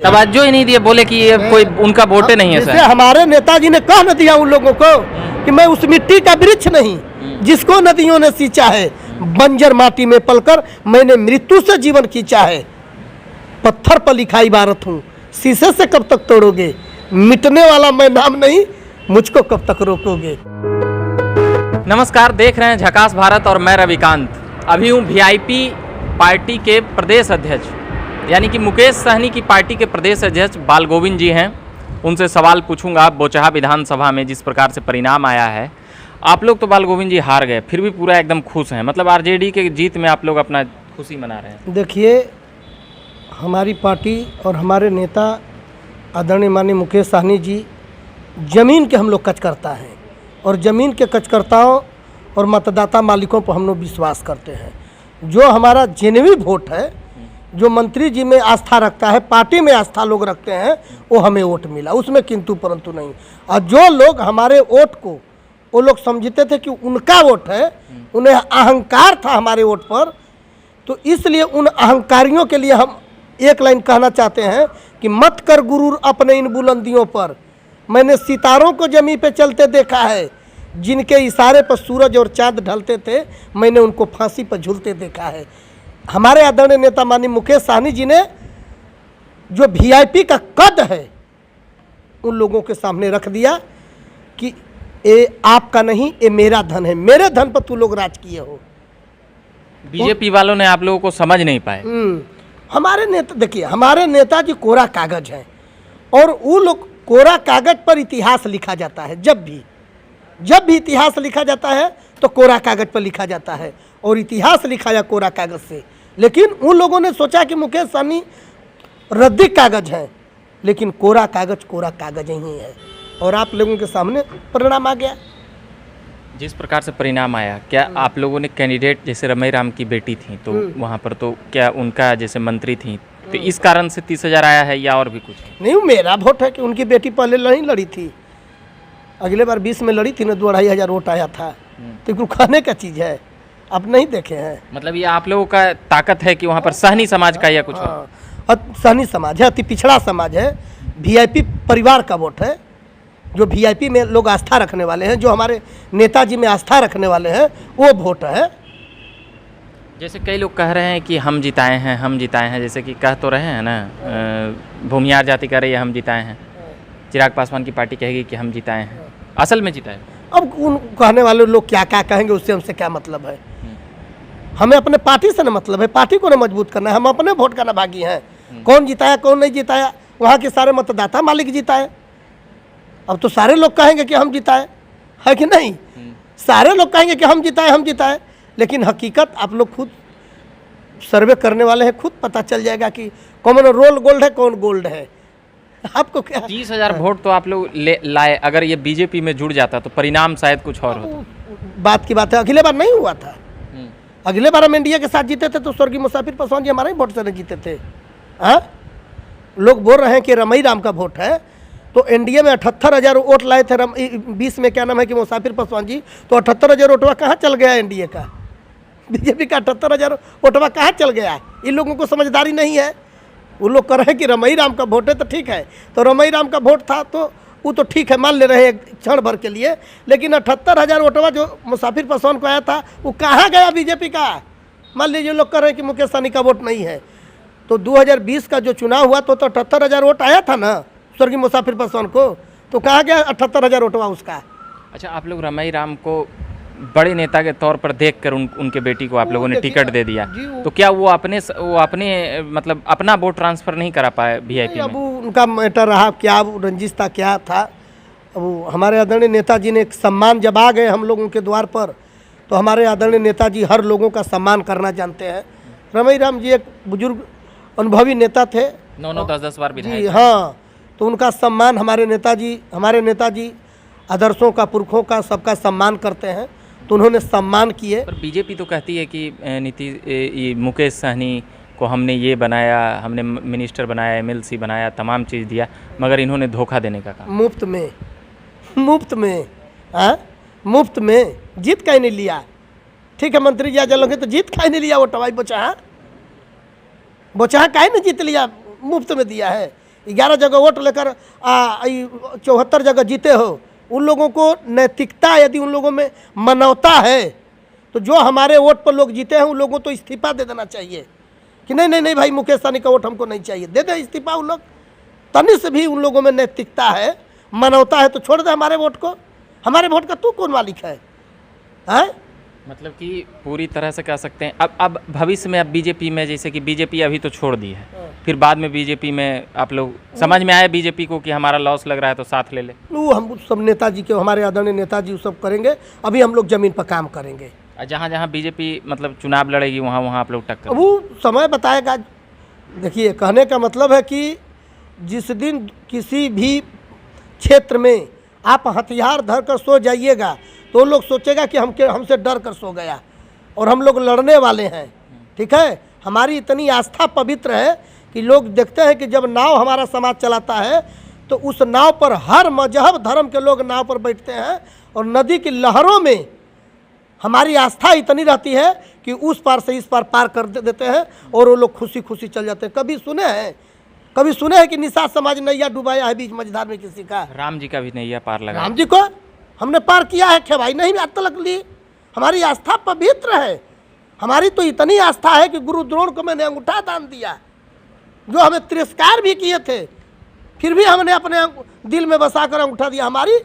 तवज्जो ही नहीं दिए, बोले कि ये कोई उनका वोटे नहीं है जैसे सर। हमारे नेताजी ने कह न दिया उन लोगों को कि मैं उस मिट्टी का वृक्ष नहीं जिसको नदियों ने सींचा है, बंजर माटी में पलकर मैंने मृत्यु से जीवन खींचा है। पत्थर पर लिखा इबारत हूँ, शीशे से कब तक तोड़ोगे, मिटने वाला मैं नाम नहीं, मुझको कब तक रोकोगे। नमस्कार, देख रहे हैं झकास भारत और मैं रविकांत। अभी हूँ वीआईपी पार्टी के प्रदेश अध्यक्ष यानी कि मुकेश सहनी की पार्टी के प्रदेश अध्यक्ष बाल गोविंद जी हैं। उनसे सवाल पूछूंगा बोचहा विधानसभा में जिस प्रकार से परिणाम आया है। आप लोग तो बाल गोविंद जी हार गए, फिर भी पूरा एकदम खुश हैं, मतलब आरजेडी के जीत में आप लोग अपना खुशी मना रहे हैं। देखिए, हमारी पार्टी और हमारे नेता आदरणीय माननीय मुकेश सहनी जी ज़मीन के हम लोग कचकर्ता हैं और ज़मीन के कचकर्ताओं और मतदाता मालिकों पर हम लोग विश्वास करते हैं। जो हमारा जेन्युइन वोट है, जो मंत्री जी में आस्था रखता है, पार्टी में आस्था लोग रखते हैं, वो हमें वोट मिला, उसमें किंतु परंतु नहीं। और जो लोग हमारे वोट को वो लोग समझते थे कि उनका वोट है, उन्हें अहंकार था हमारे वोट पर, तो इसलिए उन अहंकारियों के लिए हम एक लाइन कहना चाहते हैं कि मत कर गुरूर अपने इन बुलंदियों पर। मैंने सितारों को जमीन पे चलते देखा है, जिनके इशारे पर सूरज और चांद ढलते थे, मैंने उनको फांसी पर झूलते देखा है। हमारे आदरणीय नेता माननीय मुकेश सहनी जी ने जो वीआईपी का कद है उन लोगों के सामने रख दिया कि ये आपका नहीं, ये मेरा धन है, मेरे धन पर तू लोग राज किए हो। बीजेपी वालों ने आप लोगों को समझ नहीं पाए। हमारे नेता, देखिए हमारे नेताजी कोरा कागज हैं और वो लोग कोरा कागज पर इतिहास लिखा जाता है। जब भी इतिहास लिखा जाता है तो कोरा कागज पर लिखा जाता है और इतिहास लिखा जा कोरा कागज से। लेकिन उन लोगों ने सोचा कि मुकेश सहनी रद्दी कागज है, लेकिन कोरा कागज ही है और आप लोगों के सामने परिणाम आ गया। जिस प्रकार से परिणाम आया, क्या आप लोगों ने कैंडिडेट जैसे रमई राम की बेटी थी तो वहाँ पर तो क्या उनका जैसे मंत्री थी तो इस कारण से 30,000 आया है या और भी कुछ? नहीं, मेरा वोट है कि उनकी बेटी पहले नहीं लड़ी थी, अगले बार 20 में लड़ी थी ना, 2-2,500 वोट आया था। तो कुछ खाने का चीज़ है, आप नहीं देखे हैं। मतलब ये आप लोगों का ताकत है कि वहाँ पर सहनी समाज का या कुछ और? सहनी समाज है, अति पिछड़ा समाज है, वीआईपी परिवार का वोट है। जो वीआईपी में लोग आस्था रखने वाले हैं, जो हमारे नेताजी में आस्था रखने वाले हैं, वो वोट है। जैसे कई लोग कह रहे हैं कि हम जिताए हैं, जैसे कि कह तो रहे हैं ना, भूमियार जाति कह रही है हम जिताए हैं, चिराग पासवान की पार्टी कहेगी कि हम जिताए हैं, असल में जिताए। अब उन कहने वाले लोग क्या क्या कहेंगे, उससे हमसे क्या मतलब है। हमें अपने पार्टी से ना मतलब है, पार्टी को ना मजबूत करना है, हम अपने वोट का ना भागी हैं। कौन जिताया कौन नहीं जिताया, वहाँ के सारे मतदाता मालिक जिताए। अब तो सारे लोग कहेंगे कि हम जिताए, है कि नहीं? सारे लोग कहेंगे कि हम जिताए, लेकिन हकीकत आप लोग खुद सर्वे करने वाले हैं, खुद पता चल जाएगा कि कौन रोल गोल्ड है, कौन गोल्ड है। आपको क्या 30,000 वोट तो आप लोग लाए, अगर ये बीजेपी में जुड़ जाता तो परिणाम शायद कुछ और होता। बात की बात है, अगले बार नहीं हुआ था। अगले बार हम एनडीए के साथ जीते थे तो स्वर्गीय मुसाफिर पासवान जी हमारे ही वोट से नहीं जीते थे। हाँ, लोग बोल रहे हैं कि रमई राम का वोट है, तो एनडीए में 78,000 वोट लाए थे 20 में, क्या नाम है कि मुसाफिर पासवान जी, तो 78,000 वोटवा कहाँ चल गया एनडीए का? बीजेपी का 78,000 वोटवा कहाँ चल गया? इन लोगों को समझदारी नहीं है। वो लोग कह रहे हैं कि रमई राम का वोट है तो ठीक है, तो रमई राम का वोट था तो वो तो ठीक है, मान ले रहे हैं एक क्षण भर के लिए, लेकिन 78,000 वोटवा जो मुसाफिर पासवान को आया था वो कहाँ गया बीजेपी का? मान लीजिए लोग कह रहे हैं कि मुकेश सहनी का वोट नहीं है, तो 2020 का जो चुनाव हुआ तो 78,000 वोट आया था ना स्वर्गीय मुसाफिर पासवान को, तो कहाँ गया 78,000 वोटवा उसका? अच्छा, आप लोग रमई राम को बड़े नेता के तौर पर देखकर उनके बेटी को आप लोगों ने टिकट दे दिया, तो क्या वो अपने मतलब अपना वोट ट्रांसफर नहीं करा पाए वीआईपी में? अब उनका मैटर रहा, क्या रंजिश था, क्या था। अब हमारे आदरणीय नेताजी ने एक सम्मान, जब आ गए हम लोगों के द्वार पर, तो हमारे आदरणीय नेताजी हर लोगों का सम्मान करना जानते हैं। रमई राम जी एक बुजुर्ग अनुभवी नेता थे, 9-10 बार विधायक। जी हाँ, तो उनका सम्मान हमारे नेताजी आदर्शों का, पुरखों का, सबका सम्मान करते हैं, तो उन्होंने सम्मान किए। पर बीजेपी तो कहती है कि मुकेश सहनी को हमने ये बनाया, हमने मिनिस्टर बनाया, एमएलसी बनाया, तमाम चीज़ दिया, मगर इन्होंने धोखा देने का काम। मुफ्त में जीत कहीं नहीं लिया। ठीक है, मंत्री जी आ जाओगे तो जीत कहीं नहीं लिया, वो टवाई बोचहा काहे नहीं जीत लिया, मुफ्त में दिया है। 11 जगह वोट लेकर 74 जगह जीते हो, उन लोगों को नैतिकता यदि उन लोगों में मानवता है तो जो हमारे वोट पर लोग जीते हैं उन लोगों को इस्तीफा दे देना चाहिए कि नहीं नहीं नहीं भाई मुकेश सहनी का वोट हमको नहीं चाहिए, दे दे इस्तीफा। उन लोग तनी से भी उन लोगों में नैतिकता है, मानवता है तो छोड़ दे हमारे वोट को। हमारे वोट का तू कौन मालिक है? मतलब कि पूरी तरह से कह सकते हैं अब भविष्य में अब बीजेपी में, जैसे कि बीजेपी अभी तो छोड़ दी है, फिर बाद में बीजेपी में आप लोग समझ में आए बीजेपी को कि हमारा लॉस लग रहा है तो साथ ले ले। वो हम सब नेताजी के, हमारे आदरणीय नेताजी सब करेंगे। अभी हम लोग जमीन पर काम करेंगे। जहाँ जहाँ बीजेपी मतलब चुनाव लड़ेगी वहाँ वहाँ आप लोग टक्कर, वो समय बताएगा। देखिए, कहने का मतलब है कि जिस दिन किसी भी क्षेत्र में आप हथियार धर कर सो जाइएगा तो लोग सोचेगा कि हमसे डर कर सो गया और हम लोग लड़ने वाले हैं। ठीक है, हमारी इतनी आस्था पवित्र है कि लोग देखते हैं कि जब नाव हमारा समाज चलाता है तो उस नाव पर हर मजहब धर्म के लोग नाव पर बैठते हैं और नदी की लहरों में हमारी आस्था इतनी रहती है कि उस पार से इस पार कर देते हैं और वो लोग खुशी खुशी चल जाते हैं। कभी सुने हैं कि निषाद समाज नैया डुबाया है बीच मझधार में किसी का? राम जी का भी नैया पार लगा, राम जी को हमने पार किया है क्या भाई? नहीं, आज तक ली। हमारी आस्था पवित्र है। हमारी तो इतनी आस्था है कि गुरु द्रोण को मैंने अंगूठा दान दिया, जो हमें तिरस्कार भी किए थे, फिर भी हमने अपने दिल में बसा कर अंगूठा दिया। हमारी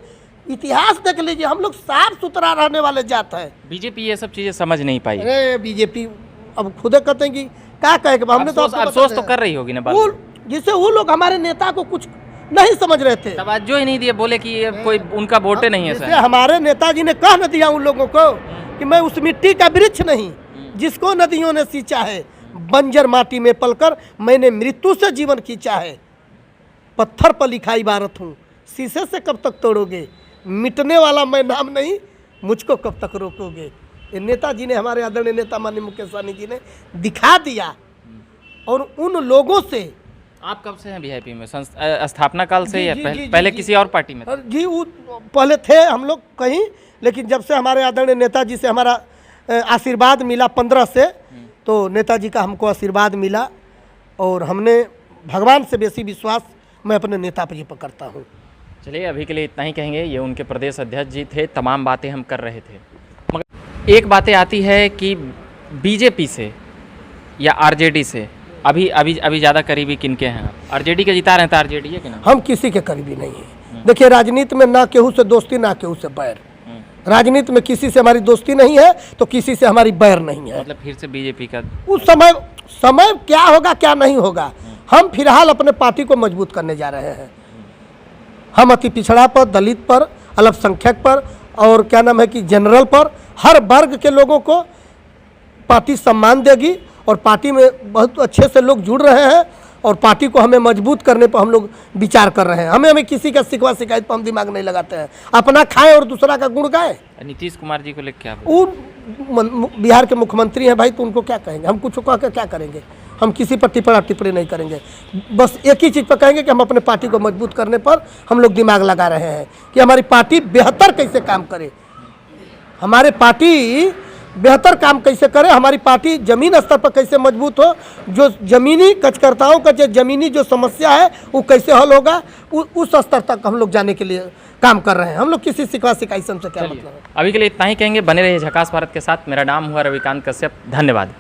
इतिहास देख लीजिए, हम लोग साफ सुथरा रहने वाले जात है। बीजेपी ये सब चीजें समझ नहीं पाई। अरे बीजेपी अब खुदे कहते हैं कि क्या कहे, हमने तो अफसोस तो कर रही होगी ना, जिससे वो लोग हमारे नेता को कुछ नहीं समझ रहे थे, तवज्जो ही नहीं दिए, बोले कि ये कोई उनका वोटे नहीं है सर। हमारे नेताजी ने कह न दिया उन लोगों को कि मैं उस मिट्टी का वृक्ष नहीं जिसको नदियों ने सींचा है, बंजर माटी में पलकर मैंने मृत्यु से जीवन खींचा है। पत्थर पर लिखा इबारत हूँ, शीशे से कब तक तोड़ोगे, मिटने वाला मैं नाम नहीं, मुझको कब तक रोकोगे। ये नेताजी ने, हमारे आदरणीय नेता माननीय मुकेश सहनी जी ने दिखा दिया। और उन लोगों से, आप कब से हैं वीआईपी में? स्थापना काल से या पहले किसी और पार्टी में? जी, वो पहले थे हम लोग कहीं, लेकिन जब से हमारे आदरणीय नेताजी से हमारा आशीर्वाद मिला 15 से, तो नेताजी का हमको आशीर्वाद मिला और हमने भगवान से बेसी विश्वास मैं अपने नेता पर ही करता हूँ। चलिए, अभी के लिए इतना ही कहेंगे। ये उनके प्रदेश अध्यक्ष जी थे, तमाम बातें हम कर रहे थे, मगर एक बातें आती है कि बीजेपी से या आरजेडी से अभी ज़्यादा करीबी किनके हैं? आरजेडी के जिता रहे हैं तो आरजेडी है कि ना? हम किसी के करीबी नहीं हैं। देखिए, राजनीति में ना केहू से दोस्ती ना केहू से बैर। राजनीति में किसी से हमारी दोस्ती नहीं है तो किसी से हमारी बैर नहीं है। मतलब फिर से बीजेपी का उस समय क्या होगा क्या नहीं होगा, हम फिलहाल अपने पार्टी को मजबूत करने जा रहे हैं। हम अति पिछड़ा पर, दलित पर, अल्पसंख्यक पर और क्या नाम है कि जनरल पर, हर वर्ग के लोगों को पार्टी सम्मान देगी और पार्टी में बहुत अच्छे से लोग जुड़ रहे हैं और पार्टी को हमें मजबूत करने पर हम लोग विचार कर रहे हैं। हमें किसी का शिकवा शिकायत पर हम दिमाग नहीं लगाते हैं। अपना खाए और दूसरा का गुण गाए। नीतीश कुमार जी को लेकर क्या? वो बिहार के मुख्यमंत्री हैं भाई, तो उनको क्या कहेंगे? हम कुछ कह कर क्या करेंगे? हम किसी पर टिप्पणी नहीं करेंगे। बस एक ही चीज़ पर कहेंगे कि हम अपने पार्टी को मजबूत करने पर हम लोग दिमाग लगा रहे हैं कि हमारी पार्टी बेहतर कैसे काम करे, हमारे पार्टी बेहतर काम कैसे करे, हमारी पार्टी जमीन स्तर पर कैसे मजबूत हो, जो जमीनी कार्यकर्ताओं का जो जमीनी जो समस्या है वो कैसे हल होगा, उस स्तर तक हम लोग जाने के लिए काम कर रहे हैं। हम लोग किसी शिकवा शिकायत से क्या मतलब है। अभी के लिए इतना ही कहेंगे। बने रहिए झकास भारत के साथ। मेरा नाम हुआ रविकांत कश्यप। धन्यवाद।